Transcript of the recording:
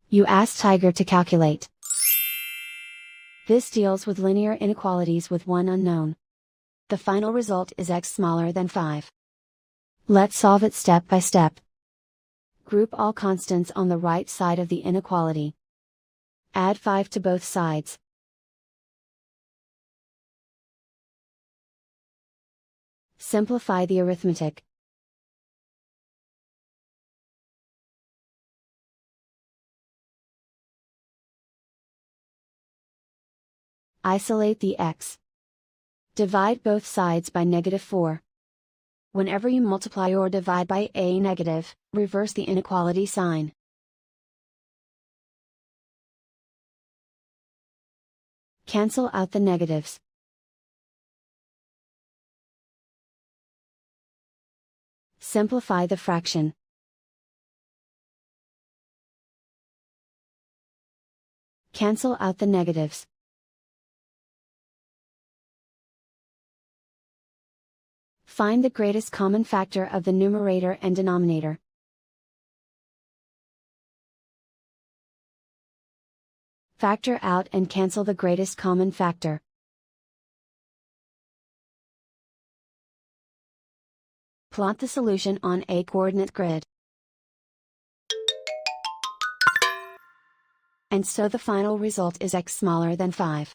You ask Tiger to calculate. This deals with linear inequalities with one unknown. The final result is x smaller than 5. Let's solve it step by step. Group all constants on the right side of the inequality. Add 5 to both sides. Simplify the arithmetic. Isolate the x. Divide both sides by -4. Whenever you multiply or divide by a negative, reverse the inequality sign. Cancel out the negatives. Simplify the fraction. Cancel out the negatives. Find the greatest common factor of the numerator and denominator. Factor out and cancel the greatest common factor. Plot the solution on a coordinate grid. And so the final result is x smaller than 5.